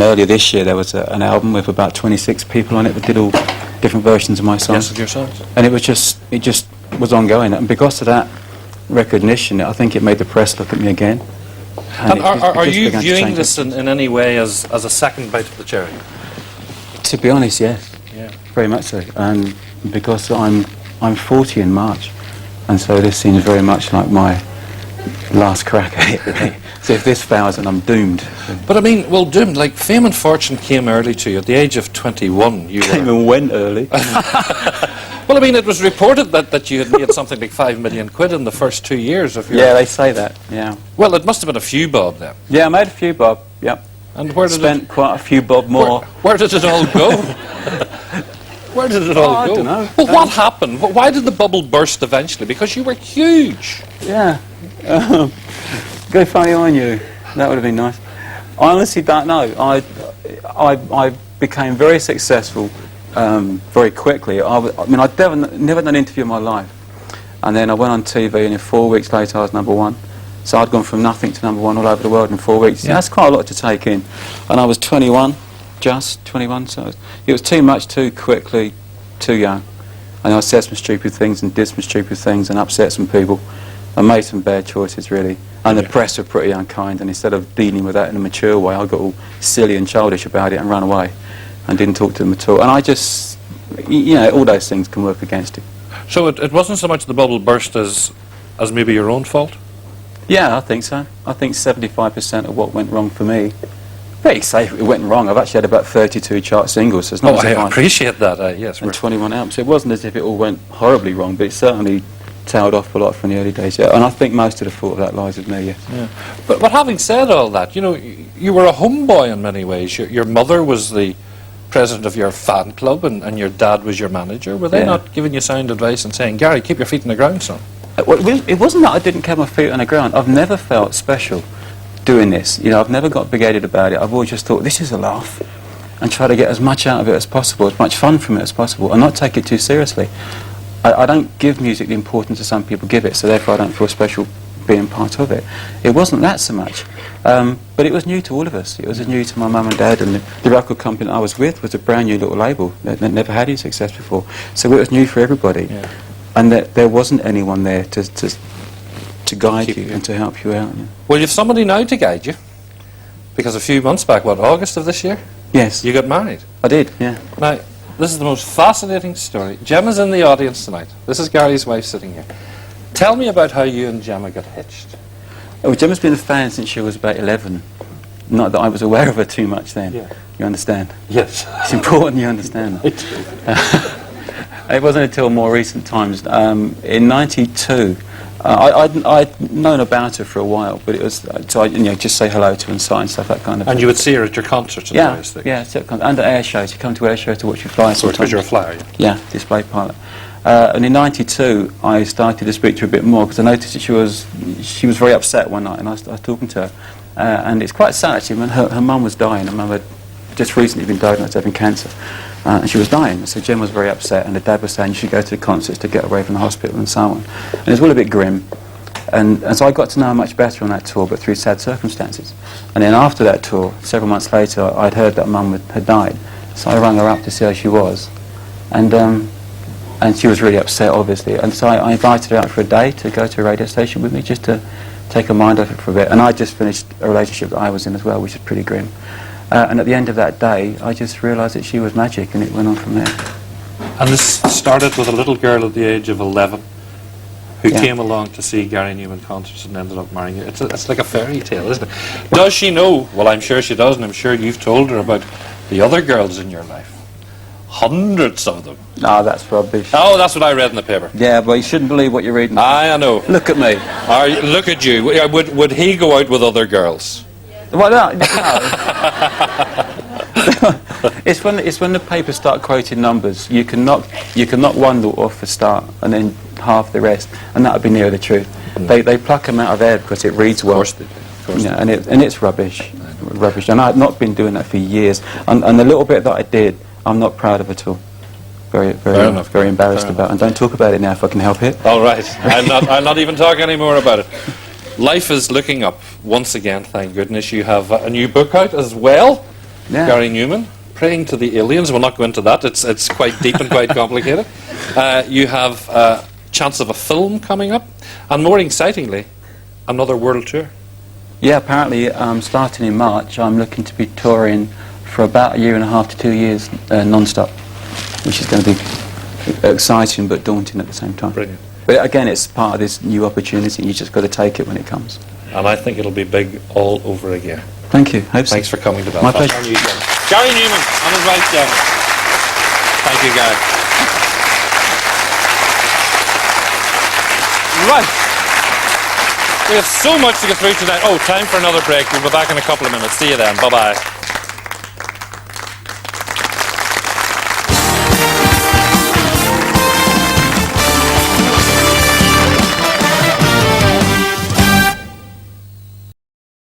And earlier this year there was an album with about 26 people on it that did all different versions of my songs. Yes, of your songs. And it just was ongoing. And because of that recognition, I think it made the press look at me again. And are you viewing this in any way as a second bite of the cherry? To be honest, yes. Yeah. Very much so. And because I'm 40 in March, and so this seems very much like my last crack at it, really. So if this fails, then I'm doomed. But I mean, well, doomed, like fame and fortune came early to you. At the age of 21, you Came and went early. Well, I mean, it was reported that you had made something like £5 million in the first 2 years of your... Yeah, they say that, yeah. Well, it must have been a few bob then. Yeah, I made a few bob, yep. And where did Spent quite a few bob more. Where did it all go? Where did it all go? I don't know. Well, what happened? Why did the bubble burst eventually? Because you were huge. Yeah. Go funny on you. That would have been nice. I honestly don't know. I became very successful very quickly. I mean, I'd never done an interview in my life. And then I went on TV, and in 4 weeks later I was #1. So I'd gone from nothing to #1 all over the world in 4 weeks. Yeah. That's quite a lot to take in. And I was 21, just 21, so it was too much, too quickly, too young. And I said some stupid things and did some stupid things and upset some people. I made some bad choices, really. And the press were pretty unkind, and instead of dealing with that in a mature way, I got all silly and childish about it and ran away and didn't talk to them at all. And I just, you know, all those things can work against you. So it wasn't so much the bubble burst as maybe your own fault? Yeah, I think so. I think 75% of what went wrong for me, pretty safe it went wrong. I've actually had about 32 chart singles, so it's not I appreciate that, yes. And 21 albums. It wasn't as if it all went horribly wrong, but it certainly tailed off a lot from the early days, yeah. And I think most of the fault of that lies with me, yeah. But having said all that, you know, you were a homeboy in many ways. Your mother was the president of your fan club, and your dad was your manager. Were they not giving you sound advice and saying, Gary, keep your feet on the ground, son? It wasn't that I didn't keep my feet on the ground. I've never felt special doing this. You know, I've never got big-headed about it. I've always just thought, this is a laugh, and try to get as much out of it as possible, as much fun from it as possible, and not take it too seriously. I don't give music the importance that some people give it, so therefore I don't feel special being part of it. It wasn't that so much, but it was new to all of us. It was new to my mum and dad, and the record company that I was with was a brand new little label that never had any success before, so it was new for everybody. Yeah. And there wasn't anyone there to guide you and to help you out. Yeah. Well, you have somebody now to guide you, because a few months back, August of this year? Yes. You got married. I did, yeah. Now, this is the most fascinating story. Gemma's in the audience tonight. This is Gary's wife sitting here. Tell me about how you and Gemma got hitched. Oh, Gemma's been a fan since she was about 11. Not that I was aware of her too much then. Yeah. You understand? Yes. It's important you understand that. It wasn't until more recent times. In '92, I'd known about her for a while, but it was so I just say hello to her and sign stuff, that kind of thing. And you would see her at your concerts and various things? Yeah, and at air shows. You come to air shows to watch you fly. So because you're a flyer? Yeah, display pilot. And in '92, I started to speak to her a bit more because I noticed that she was very upset one night, and I was talking to her. And it's quite sad actually. When her mum was dying, her mum had just recently been diagnosed having cancer. And she was dying, so Jem was very upset, and the dad was saying you should go to the concerts to get away from the hospital and so on. And it was all a bit grim. And so I got to know her much better on that tour, but through sad circumstances. And then after that tour, several months later, I'd heard that Mum had died. So I rang her up to see how she was. And she was really upset, obviously. And so I invited her out for a day to go to a radio station with me, just to take her mind off it for a bit. And I just finished a relationship that I was in as well, which is pretty grim. And at the end of that day, I just realised that she was magic, and it went on from there. And this started with a little girl at the age of 11 who came along to see Gary Numan concerts and ended up marrying you. It's like a fairy tale, isn't it? Does she know? Well, I'm sure she does, and I'm sure you've told her about the other girls in your life. Hundreds of them. No, that's rubbish. Oh, that's what I read in the paper. Yeah, but you shouldn't believe what you're reading. I know. Look at me. Look at you. Would he go out with other girls? Well, no. It's when the papers start quoting numbers. You can knock one lot off the start, and then half the rest, and that would be nearer the truth. They pluck them out of there because it reads well. Of course and it's rubbish, rubbish. And I've not been doing that for years. And the little bit that I did, I'm not proud of at all. Very embarrassed about, and don't talk about it now if I can help it. All right, I'll not even talk anymore about it. Life is looking up once again. Thank goodness you have a new book out as well. Yeah. Gerry Numan, Praying to the Aliens. We'll not go into that. It's quite deep and quite complicated. You have a chance of a film coming up, and more excitingly, another world tour. Yeah, apparently starting in March, I'm looking to be touring for about 1.5 to 2 years non-stop, which is going to be exciting but daunting at the same time. Brilliant. But again, it's part of this new opportunity. You just got to take it when it comes. And I think it'll be big all over again. Thank you. Hope so. Thanks for coming to My Belfast. pleasure. Gerry Numan on his right, Jen. Thank you, Gerry. Right. We have so much to get through tonight. Oh, time for another break. We'll be back in a couple of minutes. See you then. Bye-bye.